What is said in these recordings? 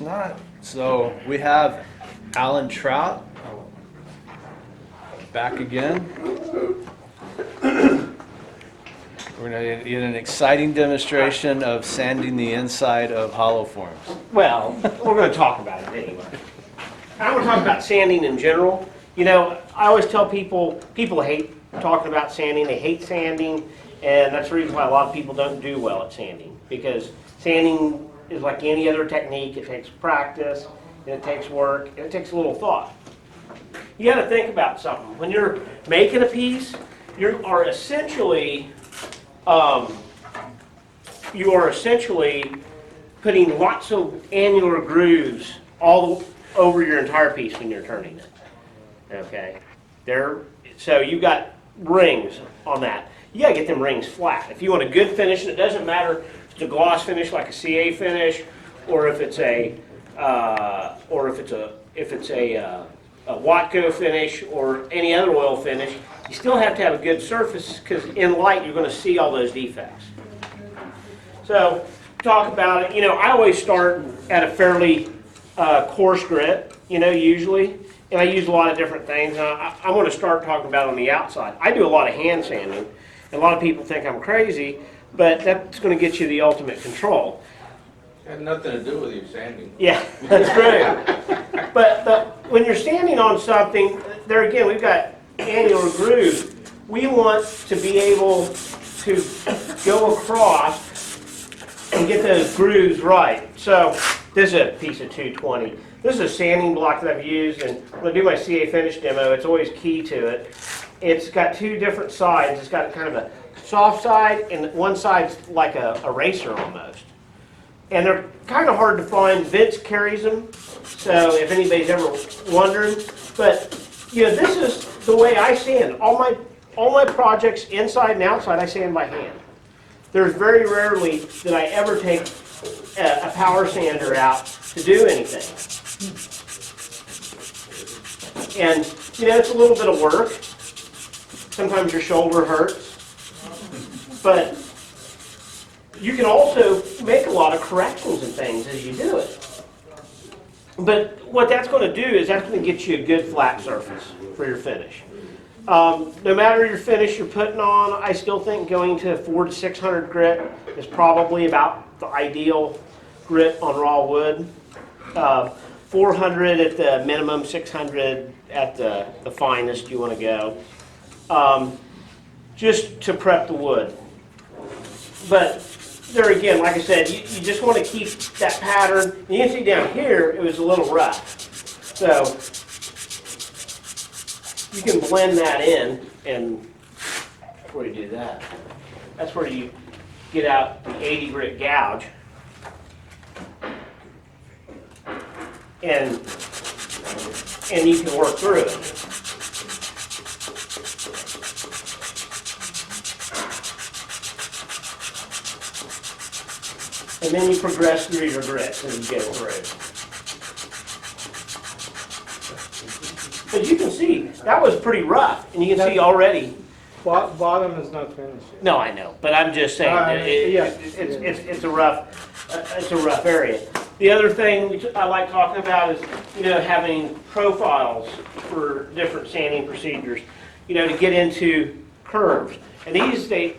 Not. So we have Alan Trout back again. We're going to get an exciting demonstration of sanding the inside of hollow forms. Well, we're going to talk about it anyway. I want to talk about sanding in general. You know, I always tell people hate talking about sanding. They hate sanding, and that's the reason why a lot of people don't do well at sanding. Because sanding is like any other technique. It takes practice, and it takes work, and it takes a little thought. You got to think about something. When you're making a piece, you are essentially putting lots of annular grooves all over your entire piece when you're turning it. Okay, so you got rings on that. You gotta get them rings flat. If you want a good finish, and it doesn't matter if it's a gloss finish like a CA finish, or if it's a Watco finish or any other oil finish, you still have to have a good surface because in light you're going to see all those defects. So talk about it. You know, I always start at a fairly coarse grit, you know, usually. And I use a lot of different things. I want to start talking about on the outside. I do a lot of hand sanding. And a lot of people think I'm crazy, but that's going to get you the ultimate control. It had nothing to do with you sanding. Yeah, that's great. But when you're standing on something, there again, we've got annular grooves. We want to be able to go across and get those grooves right. So this is a piece of 220. This is a sanding block that I've used, and when I do my CA finish demo, it's always key to it. It's got two different sides. It's got kind of a soft side, and one side's like a eraser almost. And they're kind of hard to find. Vince carries them, so if anybody's ever wondering. But you know, this is the way I sand. All my projects, inside and outside, I sand by hand. There's very rarely that I ever take a power sander out to do anything. And you know, it's a little bit of work. Sometimes your shoulder hurts, but you can also make a lot of corrections and things as you do it. But what that's going to do is that's going to get you a good flat surface for your finish. No matter your finish you're putting on, I still think going to 400 to 600 grit is probably about the ideal grit on raw wood. 400 at the minimum, 600 at the finest you want to go. Just to prep the wood. But there again, like I said, you just want to keep that pattern. You can see down here, it was a little rough. So you can blend that in, and before you do that, that's where you get out the 80 grit gouge. And you can work through it. And then you progress through your grits as you go through. But you can see, that was pretty rough. And you can see already. Bottom is not finished yet. No, I know. But I'm just saying that it's a rough area. The other thing I like talking about is, you know, having profiles for different sanding procedures, you know, to get into curves. And these, they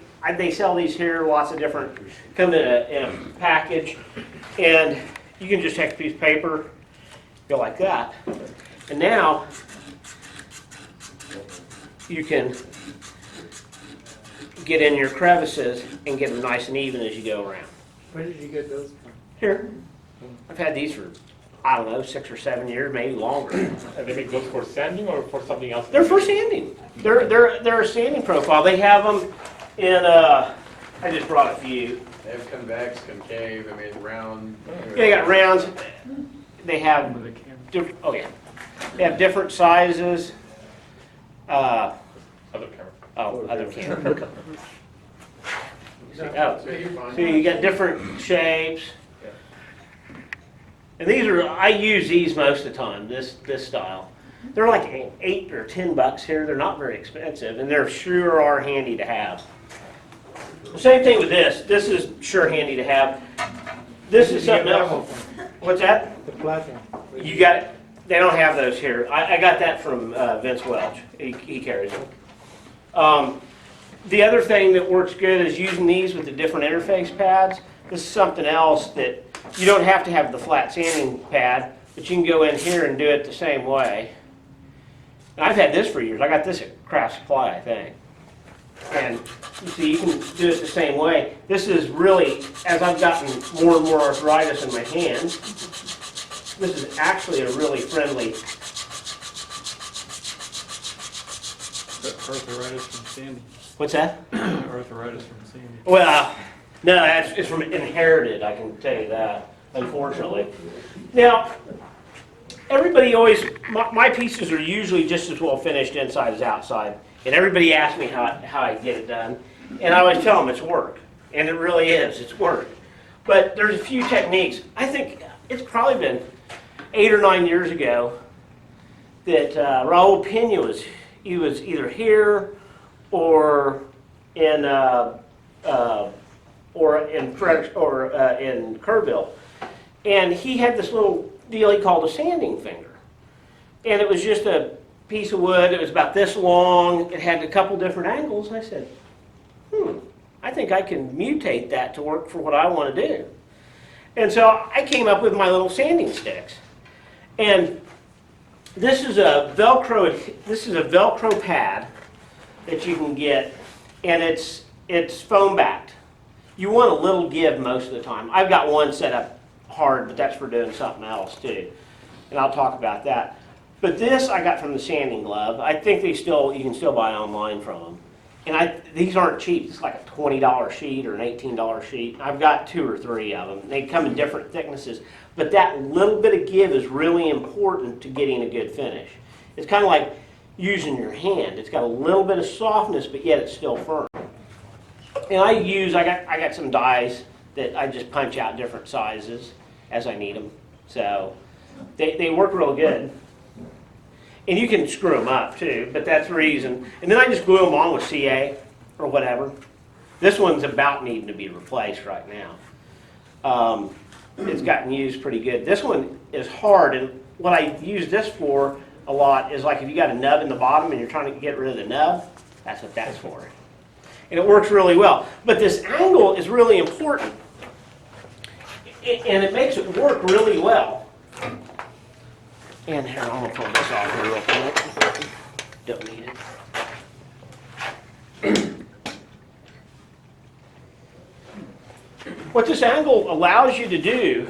sell these here, lots of different, come in a package, and you can just take a piece of paper, go like that, and now you can get in your crevices and get them nice and even as you go around. Where did you get those from? Here. I've had these for, I don't know, 6 or 7 years, maybe longer. And they make those for sanding or for something else? They're for sanding. They're a sanding profile. They have them in, I just brought a few. They have convex, concave, I mean round. Yeah, they got rounds. They have, oh yeah. They have different sizes. Other camera. Oh, other camera. So you're fine. So you got different shapes. And these are, I use these most of the time, this style. They're like $8 or $10 here. They're not very expensive, and they're sure are handy to have. Same thing with this. This is sure handy to have. This is something else. What's that? The flat one. You got, they don't have those here. I got that from Vince Welch. He carries them. The other thing that works good is using these with the different interface pads. This is something else that you don't have to have the flat sanding pad, but you can go in here and do it the same way. And I've had this for years. I got this at Craft Supply, I think. And you see, you can do it the same way. This is really, as I've gotten more and more arthritis in my hands, this is actually a really friendly. Arthritis from Sandy. What's that? Arthritis from Sandy. Well, no, it's from inherited, I can tell you that, unfortunately. Now, everybody always, my pieces are usually just as well finished inside as outside. And everybody asks me how I get it done. And I always tell them it's work. And it really is, it's work. But there's a few techniques. I think it's probably been 8 or 9 years ago that Raul Pena was either here or in Frederick or in Kerrville, and he had this little deal he called a sanding finger, and it was just a piece of wood. It was about this long. It had a couple different angles. I said, I think I can mutate that to work for what I want to do. And so I came up with my little sanding sticks, and this is a Velcro pad that you can get, and it's foam backed. You want a little give most of the time. I've got one set up hard, but that's for doing something else too, and I'll talk about that. But this I got from the Sanding Glove. I think you can still buy online from them, and these aren't cheap. It's like a $20 sheet or an $18 sheet. I've got 2 or 3 of them. They come in different thicknesses, but that little bit of give is really important to getting a good finish. It's kind of like using your hand. It's got a little bit of softness, but yet it's still firm. And I got some dies that I just punch out different sizes as I need them. So they work real good. And you can screw them up too, but that's the reason. And then I just glue them on with CA or whatever. This one's about needing to be replaced right now. It's gotten used pretty good. This one is hard, and what I use this for a lot is like if you got a nub in the bottom and you're trying to get rid of the nub, that's what that's for. And it works really well. But this angle is really important, and it makes it work really well. And here, I'm going to pull this off here real quick. Don't need it. What this angle allows you to do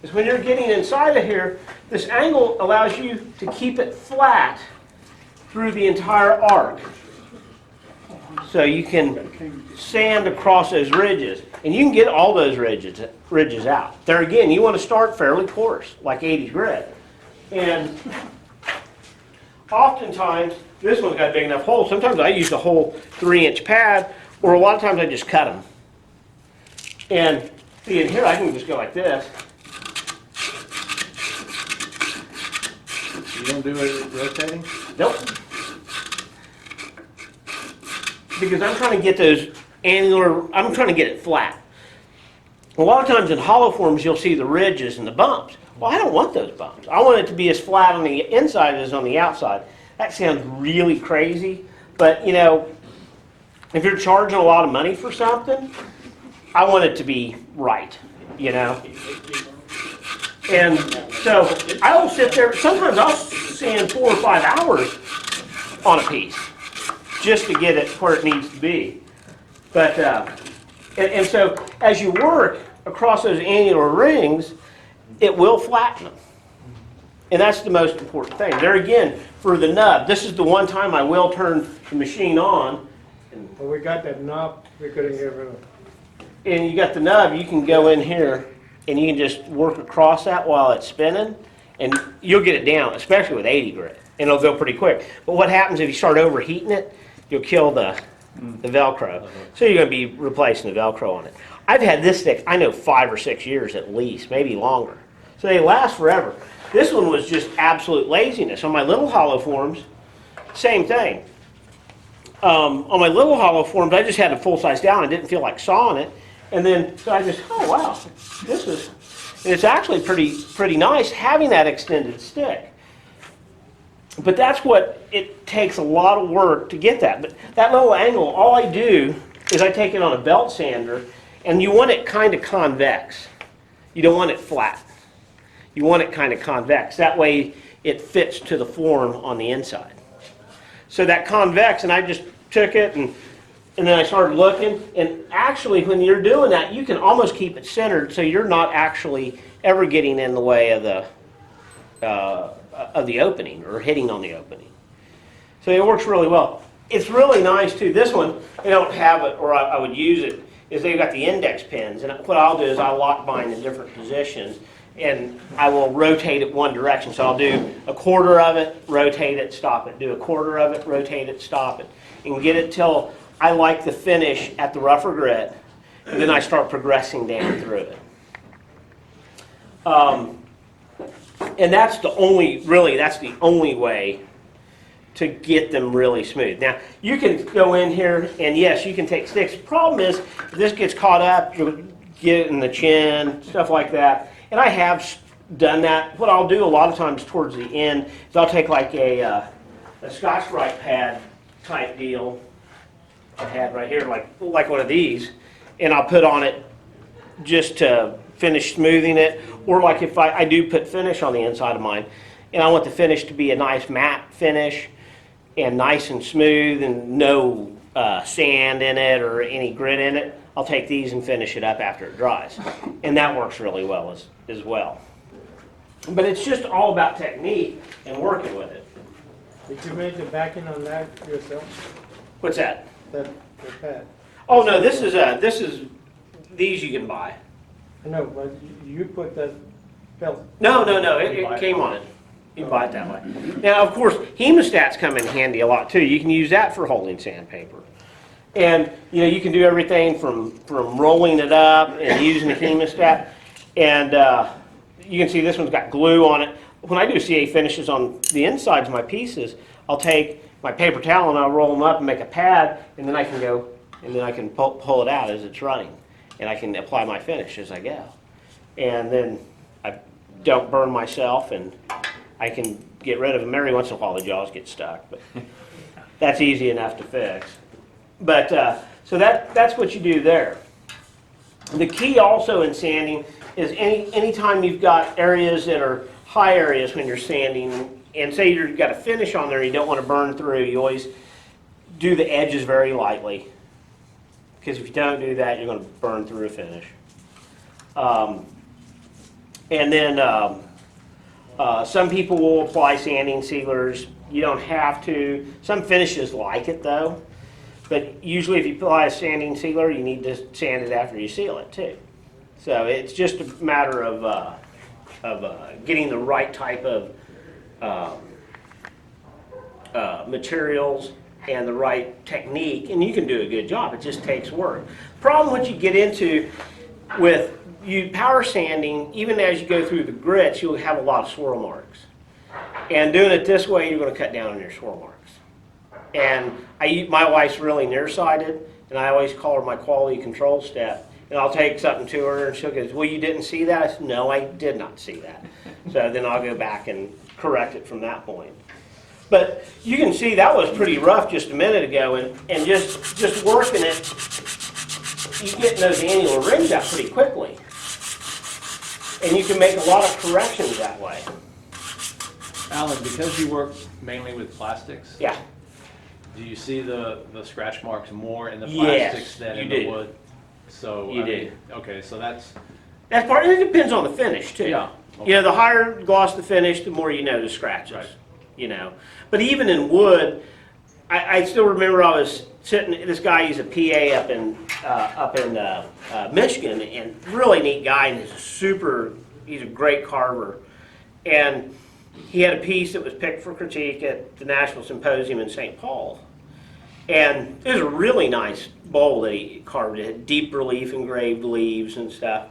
is when you're getting inside of here, this angle allows you to keep it flat through the entire arc. So you can sand across those ridges, and you can get all those ridges out. There again, you want to start fairly coarse, like 80s grit. And oftentimes, this one's got a big enough hole. Sometimes I use a whole 3-inch pad, or a lot of times I just cut them. And see, in here I can just go like this. You don't do it rotating? Nope. Because I'm trying to get those angular, I'm trying to get it flat. A lot of times in hollow forms you'll see the ridges and the bumps. Well, I don't want those bumps. I want it to be as flat on the inside as on the outside. That sounds really crazy, but you know, if you're charging a lot of money for something, I want it to be right, you know? And so I will sit there, sometimes I'll sand 4 or 5 hours on a piece just to get it where it needs to be. But, and so as you work across those annular rings, it will flatten them. And that's the most important thing. There again, for the nub, this is the one time I will turn the machine on. Well, we got that knob we couldn't get rid of. And you got the nub, you can go in here and you can just work across that while it's spinning, and you'll get it down, especially with 80 grit, and it'll go pretty quick. But what happens if you start overheating it, you'll kill the Velcro. So you're going to be replacing the Velcro on it. I've had this stick, I know 5 or 6 years at least, maybe longer. So they last forever. This one was just absolute laziness. On my little hollow forms, same thing. On my little hollow forms, I just had to full size down. I didn't feel like sawing it. And then, so I just, oh wow, this is, and it's actually pretty nice having that extended stick. But that's what, it takes a lot of work to get that. But that little angle, all I do is I take it on a belt sander, and you want it kind of convex. You don't want it flat. You want it kind of convex. That way it fits to the form on the inside. So that convex, and I just took it and then I started looking, and actually when you're doing that, you can almost keep it centered so you're not actually ever getting in the way of the opening or hitting on the opening. So it works really well. It's really nice too. This one, they don't have it, or I would use it, is they've got the index pins, and what I'll do is I'll lock mine in different positions, and I will rotate it one direction. So I'll do a quarter of it, rotate it, stop it. Do a quarter of it, rotate it, stop it. And get it till I like the finish at the rougher grit, and then I start progressing down through it. And that's the only way to get them really smooth. Now, you can go in here, and yes, you can take sticks. The problem is, if this gets caught up, you'll get it in the chin, stuff like that. And I have done that. What I'll do a lot of times towards the end is I'll take like a Scotch-Brite pad type deal, I had right here, like one of these, and I'll put on it just to finish smoothing it. Or like if I do put finish on the inside of mine, and I want the finish to be a nice matte finish and nice and smooth and no sand in it or any grit in it, I'll take these and finish it up after it dries. And that works really well as well. But it's just all about technique and working with it. Did you make the backing on that yourself? What's that? The pad? Oh no, this is these you can buy. I know, but you put that belt. No, it came on it. You can buy it that way. Now, of course, hemostats come in handy a lot too. You can use that for holding sandpaper. And you can do everything from rolling it up and using the hemostat. And you can see this one's got glue on it. When I do CA finishes on the insides of my pieces, I'll take my paper towel and I'll roll them up and make a pad, and then I can go, and then I can pull it out as it's running. And I can apply my finish as I go. And then I don't burn myself, and I can get rid of them. Every once in a while the jaws get stuck, but that's easy enough to fix. But so that's what you do there. The key also in sanding is anytime you've got areas that are high areas when you're sanding, and say you've got a finish on there you don't want to burn through, you always do the edges very lightly. Because if you don't do that, you're going to burn through a finish. And then some people will apply sanding sealers. You don't have to. Some finishes like it though. But usually if you apply a sanding sealer, you need to sand it after you seal it too. So it's just a matter of getting the right type of materials and the right technique, and you can do a good job. It just takes work. Problem what you get into with power sanding, even as you go through the grits, you'll have a lot of swirl marks. And doing it this way, you're going to cut down on your swirl marks. And my wife's really nearsighted, and I always call her my quality control step. And I'll take something to her, and she'll go, well, you didn't see that? I said, no, I did not see that. So then I'll go back and correct it from that point. But you can see that was pretty rough just a minute ago, and just working it, you get those annual rings out pretty quickly. And you can make a lot of corrections that way. Alan, because you work mainly with plastics, Yeah. do you see the scratch marks more in the Yes, plastics than you in do. the wood? So You I do. mean, okay, so that's That's part, it depends on the finish too. Yeah, You know, the higher gloss the finish, the more you know the scratches. Right. You know, but even in wood, I still remember I was sitting. This guy, he's a PA up in Michigan, and really neat guy, and he's a great carver, and he had a piece that was picked for critique at the National Symposium in St. Paul. And it was a really nice bowl that he carved. It had deep relief engraved leaves and stuff.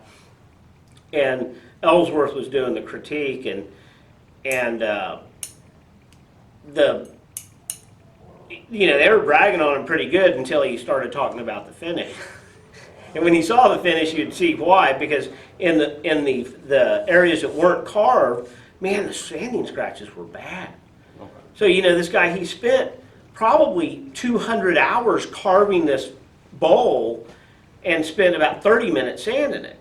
And Ellsworth was doing the critique, and they were bragging on him pretty good until he started talking about the finish. And when you saw the finish, you'd see why, because in the areas that weren't carved, man, the sanding scratches were bad. So, this guy, he spent probably 200 hours carving this bowl and spent about 30 minutes sanding it.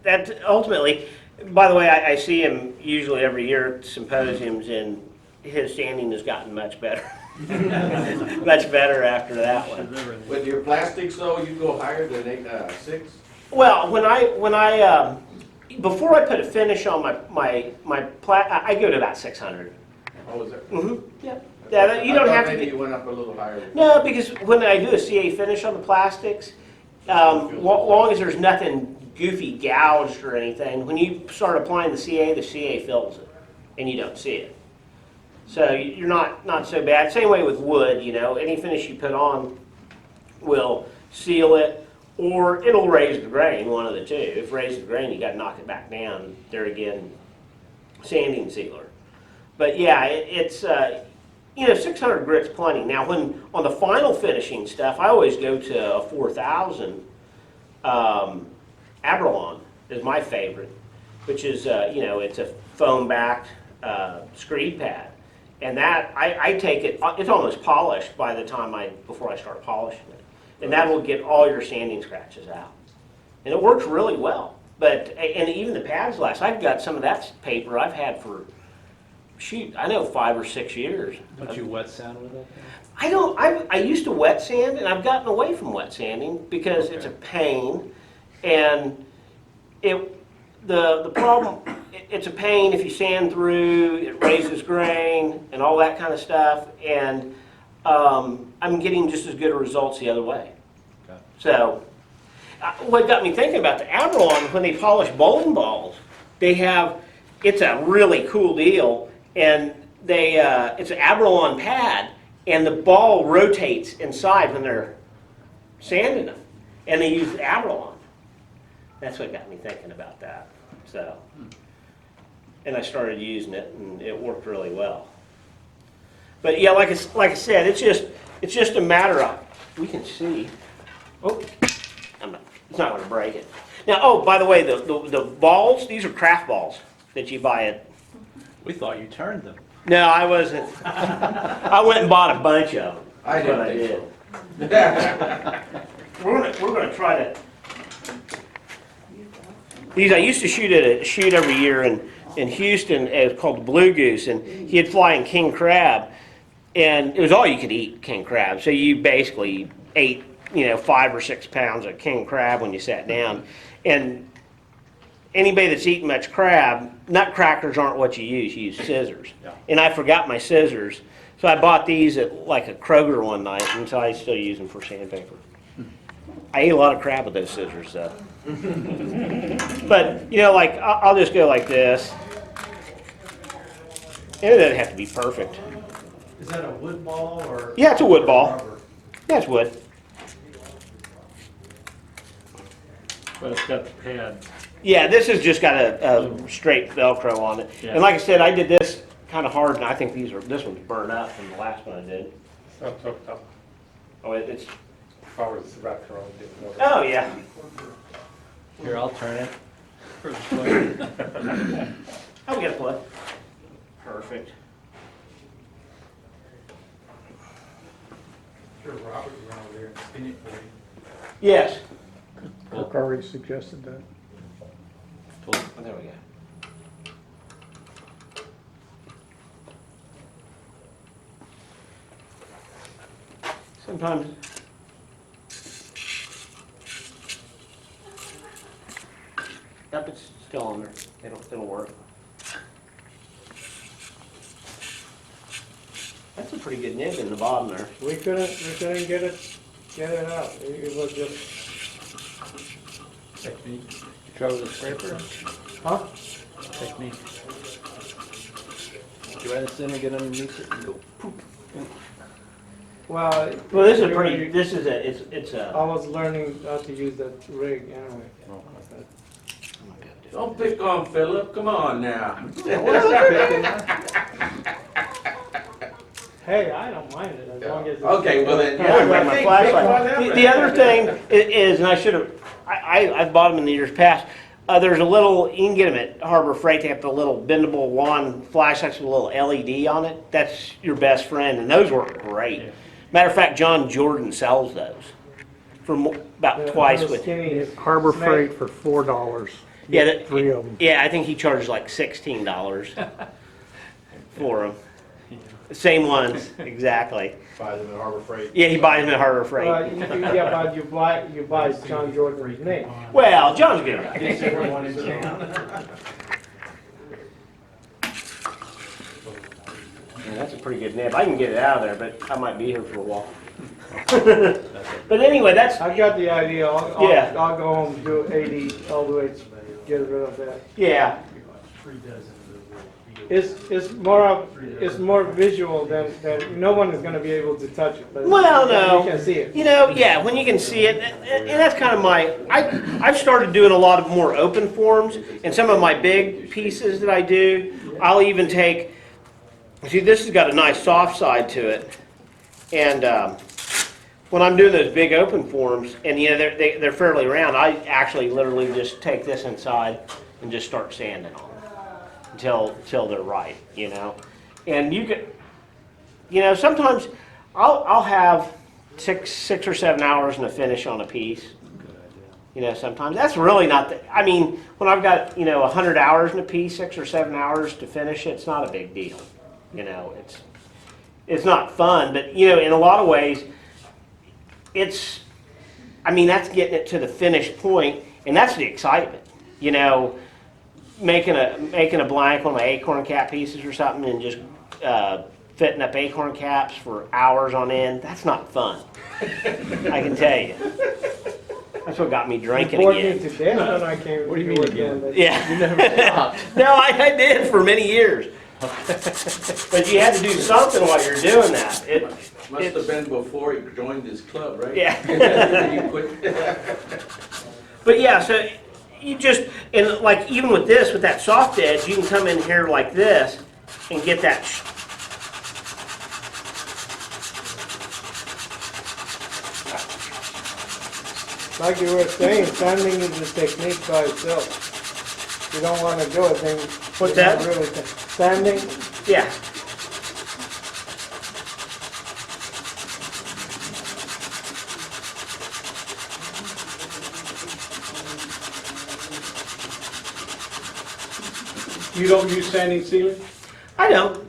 That ultimately, by the way, I see him usually every year at symposiums, and his sanding has gotten much better. Much better after that one. With your plastics though, you go higher than 6? Well, when I before I put a finish on I go to about 600. Oh, is it? Mm-hmm. Yeah. You don't have to. Maybe you went up a little higher. No, because when I do a CA finish on the plastics, long as there's nothing goofy gouged or anything, when you start applying the CA fills it, and you don't see it. So you're not so bad. Same way with wood, any finish you put on will seal it, or it'll raise the grain, one of the two. If it raises the grain, you got to knock it back down. There again, sanding sealer. But yeah, it's 600 grit's plenty. Now, when on the final finishing stuff, I always go to a 4000 Abralon is my favorite, which is it's a foam backed screed pad. And that, I take it, it's almost polished by the time before I start polishing it. And that will get all your sanding scratches out. And it works really well. And even the pads last, I've got some of that paper I've had for, I know 5 or 6 years. Don't you wet sand with it? I used to wet sand, and I've gotten away from wet sanding because it's a pain. And the problem, it's a pain if you sand through, it raises grain and all that kind of stuff, and I'm getting just as good results the other way. Okay. So what got me thinking about the Abralon, when they polish bowling balls, it's a really cool deal, and it's an Abralon pad, and the ball rotates inside when they're sanding them, and they use Abralon. That's what got me thinking about that. So, and I started using it, and it worked really well. But yeah, like I said, it's just a matter of, we can see. Oh, it's not going to break it. Now, oh, by the way, the balls, these are craft balls that you buy at. We thought you turned them. No, I wasn't. I went and bought a bunch of them. I That's what didn't think so. We're gonna try to. These I used to shoot at a shoot every year in Houston. It was called the Blue Goose, and he'd fly in king crab, and it was all you could eat king crab. So you basically ate 5 or 6 pounds of king crab when you sat down. And anybody that's eaten much crab, nutcrackers aren't what you use scissors. Yeah. And I forgot my scissors, so I bought these at like a Kroger one night, and so I still use them for sandpaper. I ate a lot of crab with those scissors, though. But, I'll just go like this. And it doesn't have to be perfect. Is that a wood ball or? Yeah, it's a wood ball. Rubber? Yeah, it's wood. But it's got the pad. Yeah, this has just got a straight Velcro on it. Yeah. And like I said, I did this kind of hard, and I think this one's burned up from the last one I did. It's not tough. Oh, it's. Powers wrapped around it. Oh, yeah. Here, I'll turn it. For the plug. Oh, we got a plug. Perfect. Sure, Robert was around there and spin it for you. Yes. Kirk already suggested that. Oh, there we go. Sometimes. Yep, it's still on there. It'll work. That's a pretty good nib in the bottom there. We couldn't get it out. It was just, Technique. You try with a scraper? huh? Technique. You right in the center, get underneath it, and go poof. Well, This is I was learning how to use that rig anyway. Don't pick on Philip, come on now. Hey, I don't mind it as long as it's. Okay, well then, I yeah. wouldn't bring my Big flashlight. one, The other thing is, and I should have, I've bought them in the years past. There's a little, you can get them at Harbor Freight. They have the little bendable wand flashlights with a little LED on it. That's your best friend, and those work great. Matter of fact, John Jordan sells those for about twice with. Harbor Freight for $4. Yeah, Get 3 of them. Yeah, I think he charged like $16 for them. Same ones, exactly. Buy them at Harbor Freight. Yeah, he buys them at Harbor Freight. Yeah, but you buy John Jordan's name. Well, John's good. Gets everyone in town. Yeah, that's a pretty good nib. I can get it out of there, but I might be here for a while. But anyway, that's, I got the idea. Yeah. I'll go home and do 80 all the way, get rid of that. yeah. 3 dozen It's more visual than no one is gonna be able to touch it. But Well, no. You can see it. You know, yeah, when you can see it, and that's kind of I've started doing a lot of more open forms, and some of my big pieces that I do, I'll even take, see, this has got a nice soft side to it, and when I'm doing those big open forms, and you know, they're fairly round, I actually literally just take this inside and just start sanding on them until they're right, you know. And you could, you know, sometimes I'll have six or 7 hours in a finish on a piece. You know, sometimes that's really not I mean, when I've got, you know, 100 hours in a piece, 6 or 7 hours to finish it, it's not a big deal. You know, it's not fun, but you know, in a lot of ways, I mean, that's getting it to the finished point, and that's the excitement. You know, making a blank on my acorn cap pieces or something, and just fitting up acorn caps for hours on end. That's not fun. I can tell you. That's what got me drinking Bored me again. to death when I came. What do you to mean again? But Yeah. You never stopped. No, I did for many years. But you had to do something while you're doing that. Must have been before he joined his club, right? Yeah. You quit. But yeah, so you just, and like even with this, with that soft edge, you can come in here like this and get that. like you were saying, sanding is a technique by itself. You don't want to do it, then. What's you're not that? Really sanding. Yeah. You don't use sanding sealer? I don't.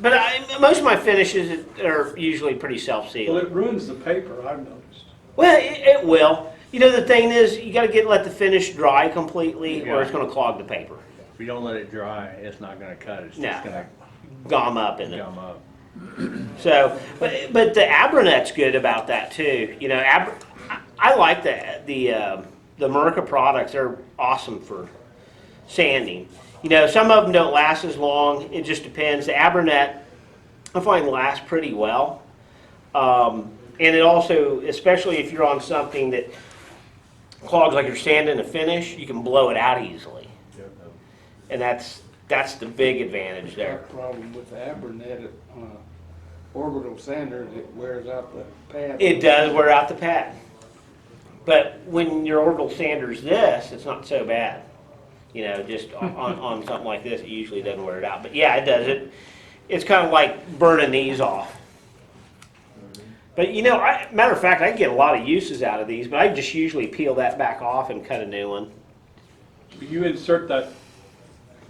But most of my finishes are usually pretty Well, self-sealing. it ruins the paper, I've noticed. Well, it will. You know, the thing is, you got to let the finish dry completely, or it's going to clog the paper. If you don't let it dry, it's not gonna cut, it's No. just gonna Gum up in it. gum up. So, but the Abronet's good about that too. You know, I like the Merca products. They're awesome for sanding. You know, some of them don't last as long. It just depends. The Abronet, I find, lasts pretty well. And it also, especially if you're on something that clogs like you're sanding a finish, you can blow it out easily. And that's the big advantage there. Problem with the Abernet on a orbital sander, it wears out the pad. It does wear out the pad. But when your orbital sander's this, it's not so bad. You know, just on something like this, it usually doesn't wear it out. But yeah, it does. It's kind of like burning these off. But you know, matter of fact, I get a lot of uses out of these, but I just usually peel that back off and cut a new one. You insert that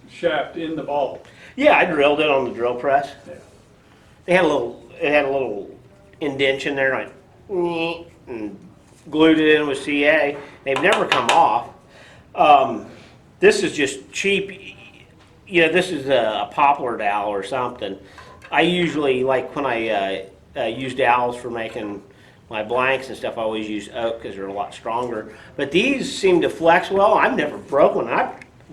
shaft in the ball. Yeah, I drilled it on the drill press. It had a little indentation there, and glued it in with CA. They've never come off. This is just cheap. You know, this is a poplar dowel or something. I usually, like when I use dowels for making my blanks and stuff, I always use oak because they're a lot stronger. But these seem to flex well. I've never broke one.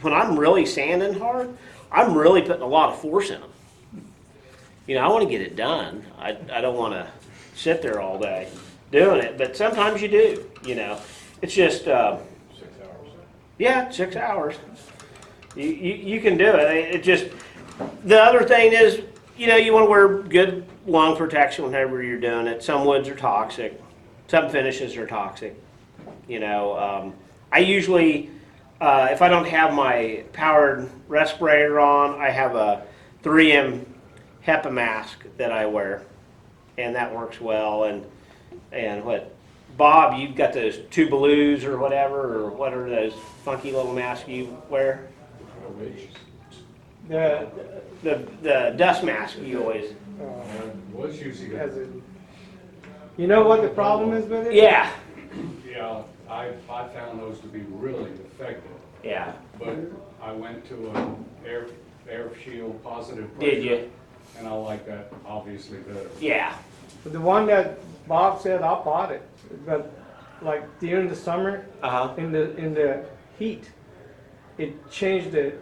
When I'm really sanding hard, I'm really putting a lot of force in them. You know, I want to get it done. I don't want to sit there all day doing it, but sometimes you do, you know. It's just, 6 hours. yeah, 6 hours. You can do it. It just, the other thing is, you know, you want to wear good lung protection whenever you're doing it. Some woods are toxic. Some finishes are toxic. You know, I usually, if I don't have my powered respirator on, I have a 3M HEPA mask that I wear, and that works well. And what, Bob, you've got those two blues or whatever, or what are those funky little masks you wear? The dust mask you always. Was using Has it. it- You know what the problem is with it? Yeah, Yeah, I found those to be really effective, yeah. but I went to an air shield positive Did pressure. you? And I like that obviously better. Yeah, But the one that Bob said, I bought it, but like during the summer, uh-huh. in the heat, it changed the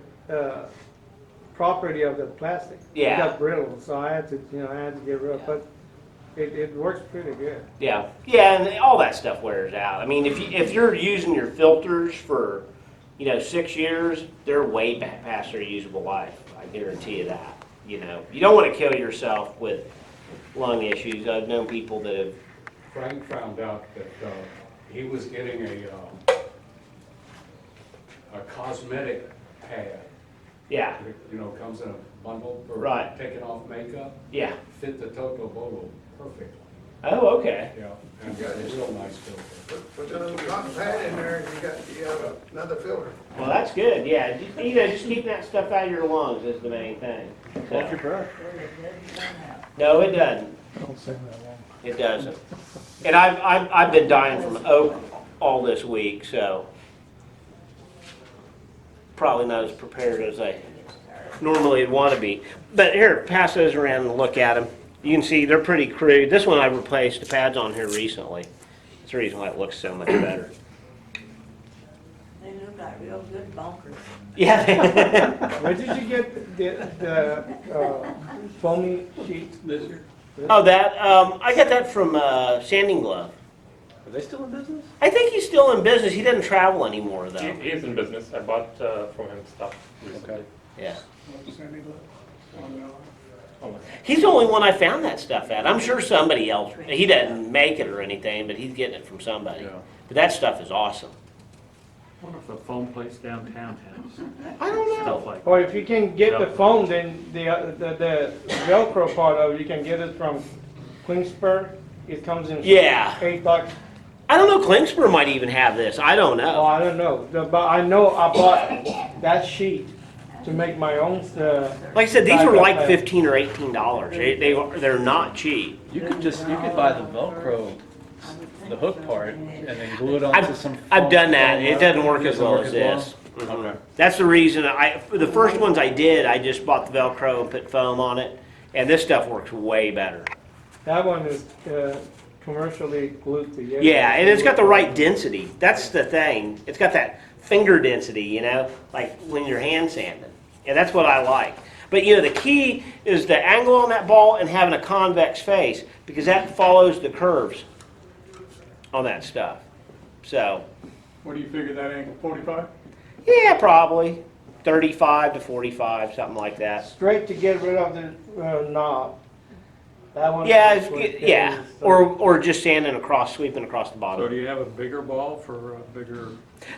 property of the plastic. Yeah. It got brittle, so I had to get rid of it, but it works pretty good. Yeah, yeah, and all that stuff wears out. I mean, if you're using your filters for, 6 years, they're way past their usable life. I guarantee you that. You don't want to kill yourself with lung issues. I've known people that have. Frank found out that he was getting a cosmetic pad. Yeah, Comes in a bundle for Right. taking off makeup. yeah. Fit the Toto Bolo perfectly. Oh, okay. Yeah, and got a real nice filter. Put the little cotton pad in there and you have another filter. Well, that's good. Yeah, just keeping that stuff out of your lungs is the main thing. Hold your breath. No, it doesn't. It doesn't. And I've been dying from oak all this week, so probably not as prepared as I normally would want to be. But here, pass those around and look at them. You can see they're pretty crude. This one I replaced the pads on here recently. That's the reason why it looks so much better. They look like real good bunkers. Yeah. Where did you get the foamy sheets? This year? Oh, that I got that from Sanding Glove. Are they still in business? I think he's still in business. He doesn't travel anymore, He though. he is in business. I bought from him stuff recently. Okay. Yeah. Oh, my. He's the only one I found that stuff at. I'm sure somebody else, he doesn't make it or anything, but he's getting it from somebody. Yeah. But that stuff is awesome. I wonder if the foam place downtown has I don't stuff know. like Or if you can get the Yeah. foam, then the Velcro part of it, you can get it from Queenspur. It comes in Yeah. $8. I don't know, Klingspur might even have this. I don't Oh, know. I don't know, but I know I bought that sheet to make my own. Like I said, these were backup like pad. $15 or $18. They're not cheap. You could buy the Velcro, the hook part, and then glue it onto some. I've done that. foam It doesn't work as Doesn't well work as well? this. Mhm. Okay. That's the reason for the first ones I did, I just bought the Velcro and put foam on it, and this stuff works way better. That one is commercially glued together. Yeah, and it's got the right density. That's the thing. It's got that finger density, like when you're hand sanding. And that's what I like. But the key is the angle on that ball and having a convex face, because that follows the curves on that stuff. So, What do you figure that angle, 45? yeah, probably 35 to 45, something like that. Straight to get rid of the knob. That one. Yeah, is what yeah. carries the- Or just sanding across, sweeping across the So bottom. do you have a bigger ball for a bigger,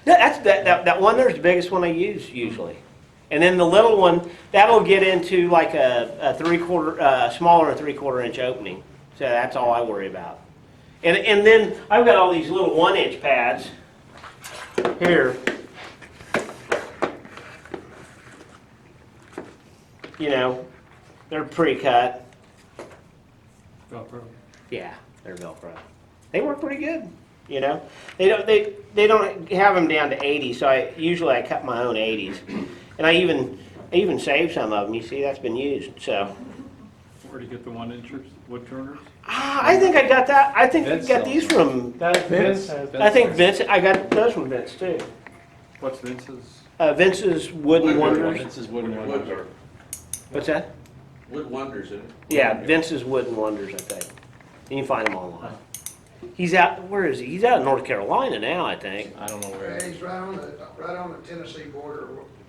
That one there's the biggest one I use usually. And then the little one, that'll get into like a 3/4, smaller than 3/4 inch opening. So that's all I worry about. And then I've got all these little 1-inch pads here. They're pre-cut. Velcro? Yeah, they're Velcro. They work pretty good. They don't have them down to 80, so I cut my own 80s, and I even saved some of them. You see, that's been used. So Where do you get the 1-inchers, Woodturners? I think I got that. I think I Vince got sells these them. from. That Vince. Vince has. I think Vince. I got those from Vince too. What's Vince's? Vince's Wooden Wonders. This is wooden one. Wood, What's that? wood wonders, isn't it? Yeah, Vince's Wooden Wonders. I think. You can find them online. He's out. Where is he? He's out in North Carolina now, I think. I don't know where. Yeah, he's right on the Tennessee border.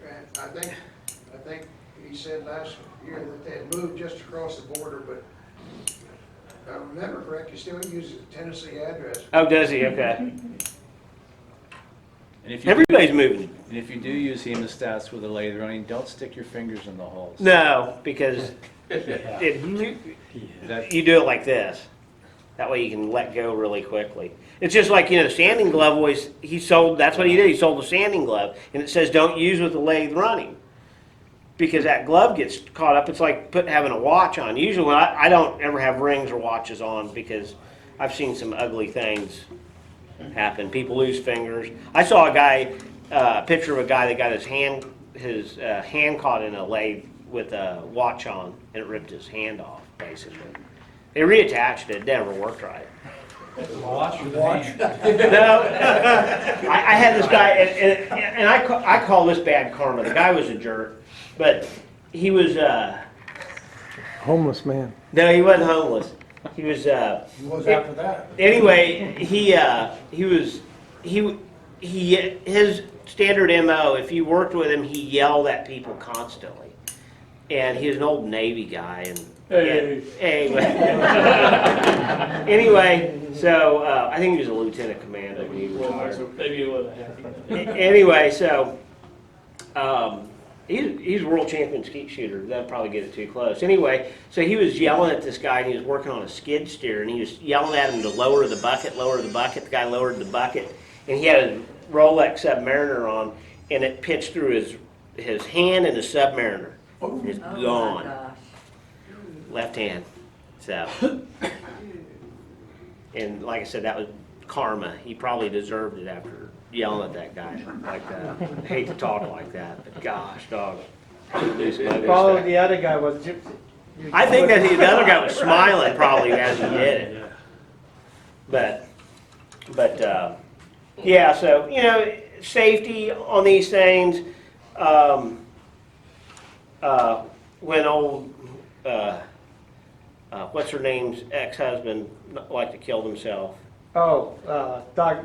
And I think he said last year that they had moved just across the border, but if I remember correct, he still uses a Tennessee address. Oh, does he? Okay. And if you Everybody's moving. and if you do use hemostats with a lathe running, don't stick your fingers in the holes. No, because That- you do it like this. That way you can let go really quickly. It's just like, the sanding glove always, that's what he did. He sold the sanding glove. And it says don't use with the lathe running. Because that glove gets caught up. It's like having a watch on. Usually when I don't ever have rings or watches on because I've seen some ugly things happen. People lose fingers. I saw a picture of a guy that got his hand caught in a lathe with a watch on, and it ripped his hand off, basically. They reattached it. It never worked right. Watch. No, I had this guy, and I call this bad karma. The guy was a jerk, but he was, Homeless man. no, he wasn't homeless. He was, He was after that. anyway, his standard MO, if you worked with him, he yelled at people constantly. And he was an old Navy guy, and Hey. anyway, so I think he was a lieutenant commander when he retired. Maybe it was a Anyway, so he's a world champion skeet shooter. That'd probably get it too close. Anyway, so he was yelling at this guy, and he was working on a skid steer, and he was yelling at him to lower the bucket, lower the bucket. The guy lowered the bucket, and he had a Rolex Submariner on, and it pitched through his hand and his Submariner. It's Oh, my gone. gosh. Left hand. So, and like I said, that was karma. He probably deserved it after yelling at that guy like that. I hate to talk like that, but gosh, dog. Do some ugly Probably stuff. the other guy was gypsy. I think that the other guy was smiling probably as he did it. But yeah, so, safety on these things. When old, what's her name's ex-husband liked to kill himself. Oh, Doug.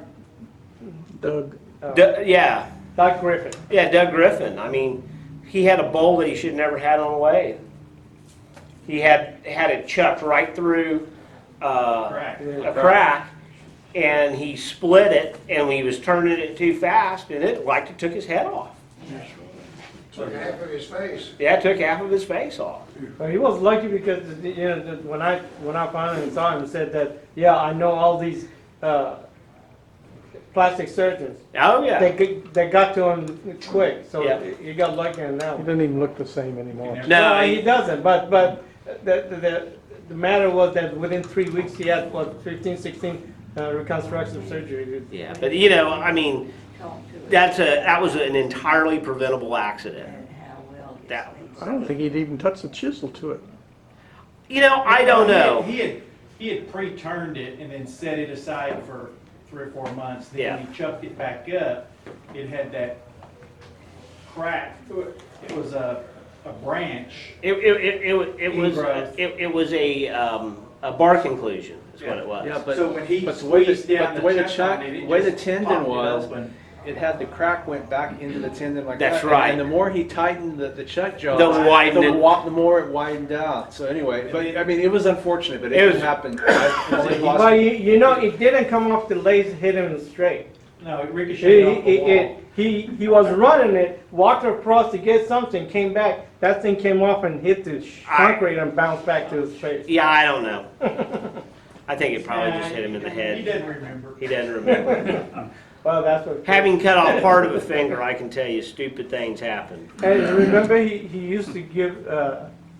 Yeah, Doug Griffin. yeah, Doug Griffin. I mean, he had a bowl that he should never had on a lathe. He had it chucked right through a crack, and he split it, and he was turning it too fast, and it took his head off. Took half of his face. Yeah, it took half of his face off. Well, he was lucky because when I finally saw him, he said that I know all these plastic surgeons. Oh yeah. They got to him quick, so Yeah. he got lucky on that He one. doesn't even look the same anymore. No, He doesn't. But the matter was that within 3 weeks he had 15, 16 reconstructive surgery. yeah, but I mean, Talk to it. that was an entirely preventable accident. And how well he That- stays. I don't think he'd even touch the chisel to it. I don't know. He had pre-turned it and then set it aside for 3 or 4 months. Then Yeah. when he chucked it back up, it had that crack. It was a branch. It was Ingrowth. it was a bark inclusion is what it was. Yeah, but So when he but the way squeezed down but the way the chuck on it, it way the just tendon popped it was, open. it had the crack went back into the tendon like That's that. right. And the more he tightened the chuck jaw, The widened it. the more it widened out. So anyway, but I mean, it was unfortunate, but It it was- happened. But it didn't come off the lathe, hit him straight. No, it ricocheted off the wall. He was running it, walked across to get something, came back, that thing came off and hit the concrete and bounced back to his face. Yeah, I don't know. I think it probably just hit him in the He head. doesn't remember. He doesn't remember. Well, that's what. Having cut off part of a finger, I can tell you stupid things happen. And remember, he used to give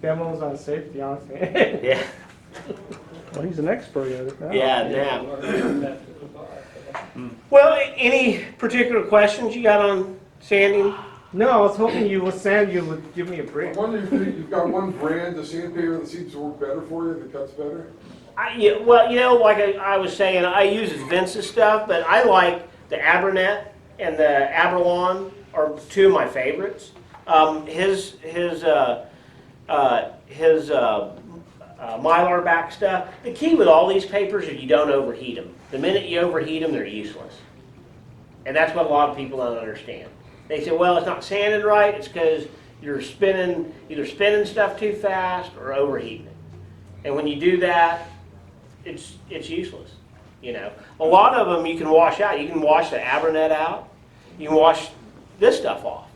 demos on safety, honestly. Yeah, Well, he's an expert at it now. yeah, now. Well, any particular questions you got on sanding? No, I was hoping you would give me a break. I wonder if you've got one brand of sandpaper that seems to work better for you, that cuts better? Like I was saying, I use Vince's stuff, but I like the Abranet and the Abralon are two of my favorites. His Mylar back stuff. The key with all these papers is you don't overheat them. The minute you overheat them, they're useless. And that's what a lot of people don't understand. They say, well, it's not sanded right. It's because You're either spinning stuff too fast or overheating it. And when you do that, it's useless. You know, a lot of them you can wash out. You can wash the Abranet out. You can wash this stuff off.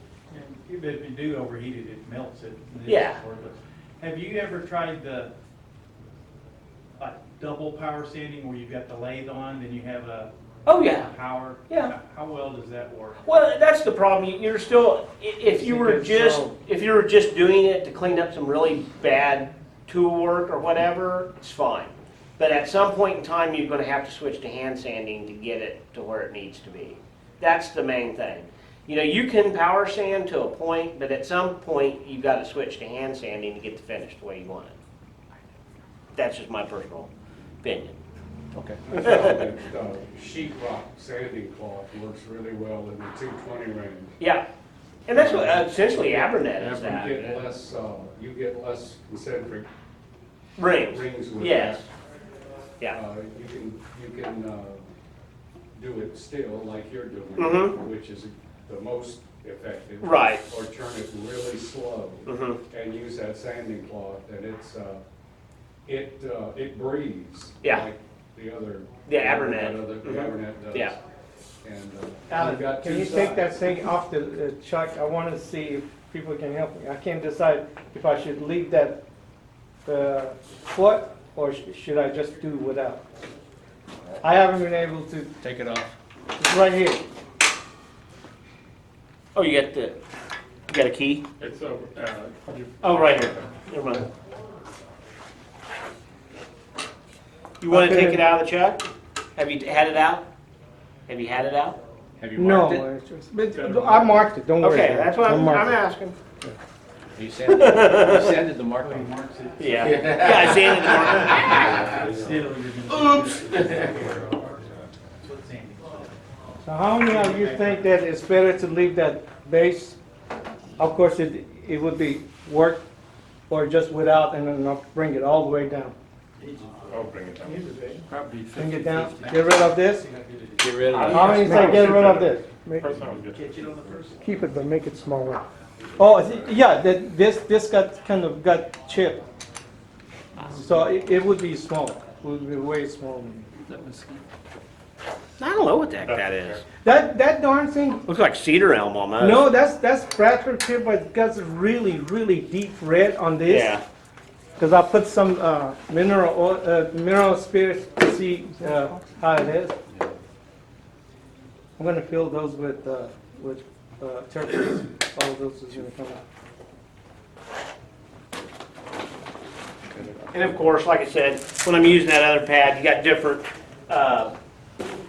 If you do overheat it, it melts it. It is Yeah. worthless. Have you ever tried the like double power sanding where you've got the lathe on, then you have a Oh yeah. power? Yeah. How well does that work? Well, that's the problem. You're still, if you were just doing it to clean up some really bad tool work or whatever, it's fine. But at some point in time, you're going to have to switch to hand sanding to get it to where it needs to be. That's the main thing. You know, you can power sand to a point, but at some point, you've got to switch to hand sanding to get the finish the way you want it. That's just my personal opinion. Okay. I found that sheet rock sanding cloth works really well in the 220 range. Yeah. And that's what essentially Abranet is that. You get less concentric Rings. rings with Yes. that. Yeah. You can do it still like you're doing, Mhm. which is the most effective. Right. Or turn it really slow Mhm. and use that sanding cloth, and it breathes. Yeah. Like the other. The Abranet. The Mhm. Abranet does. Yeah. And Alan, you've got can two you take that sides. thing off the chuck? I want to see if people can help me. I can't decide if I should leave that foot or should I just do without. I haven't been able to. Take it off. It's right here. Oh, you got a key? It's over, Oh, right here. Never mind. You want to take it out of the chuck? Have you had it out? Have you had it out? Have you marked it? No, it's just, but I marked it. Don't worry. Okay, about it. that's what I'm marked it. asking. You sanded the mark on. Yeah. Yeah, I sanded the mark. Oops. So how many of you think that it's better to leave that base? Of course, it would be work or just without and then not bring it all the way down. I'll bring it down. Bring it down, get rid of this? Get rid of it. How many say get rid of this? First one was good. Keep it, but make it smaller. Oh, yeah, this got kind of got chipped. So it would be smaller, it would be way smaller. I don't know what the heck that is. That darn thing, Looks like cedar elm almost. no, that's Bradford chip, but it got really, really deep red on this. Yeah. Because I put some mineral spirits to see how it is. I'm gonna fill those with turquoise. All of those is gonna come out. And of course, like I said, when I'm using that other pad, you got different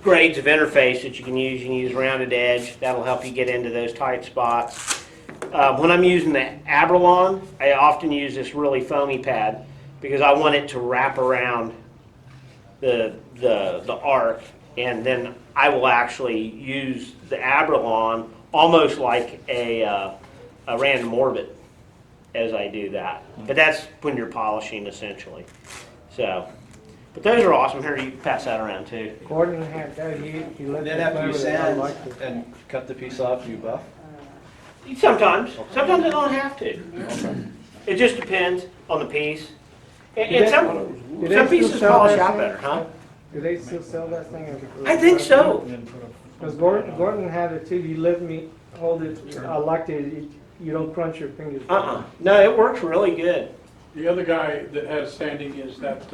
grades of interface that you can use. You can use rounded edge. That'll help you get into those tight spots. When I'm using the Abralon, I often use this really foamy pad because I want it to wrap around the arc, and then I will actually use the Abralon almost like a random orbit as I do that. But that's when you're polishing essentially. So, but those are awesome. Here, you can pass that around too. Gordon had that, he let Then me after you play with it. I sand liked it. and cut the piece off, you buff? Sometimes I don't have to. It just depends on the piece. And some Do they some still pieces sell polish that out thing? better, huh? Do they still sell that thing? I think so. Because Gordon had it too, he let me hold it, I liked it, you don't crunch your fingers. No, it works really good. The other guy that has standing is that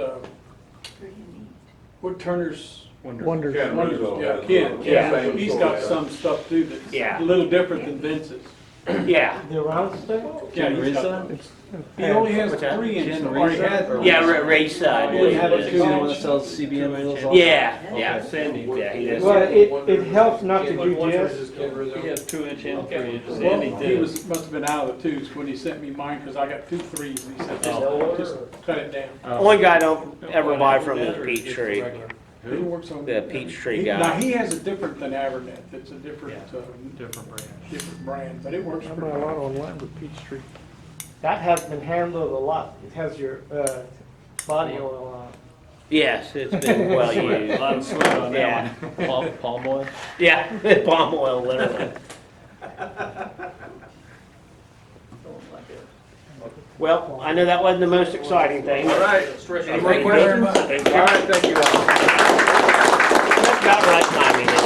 Woodturners. Wonders. Ken Rizzo Yeah, has Ken. the Yeah. same He's story. got some stuff too that's Yeah. a little different than Vince's. Yeah. The round stuff? Yeah, he's got- It's- He only has What's that? 3 inch. Ken or he Rizzo? had- Or- Yeah, race side. Well, you have a Is he two the one that inch. sells CBN wheels also? Yeah, yeah, Sandy. Yeah, he does. Well, it helps not to do just, He has 2-inch and 3-inch. Well, Sandy he did. must have been out of the twos when he sent me mine, because I got 2 3s, and he said, just cut it down. Only guy I don't ever buy from is Peachtree. He works on. The Peachtree Now, guy. he has a different than Abranet, it's a different, different brand, but it works I pretty buy a lot well. online with Peachtree. that has been handled a lot. It has your body oil on it. Yes, it's been well used. A lot of sweat on Yeah, that one. Palm oil? yeah, palm oil, literally. Well, I know that wasn't the most exciting thing. All right. Any more Thank you very questions? much. All right, thank you all. That's about right timing.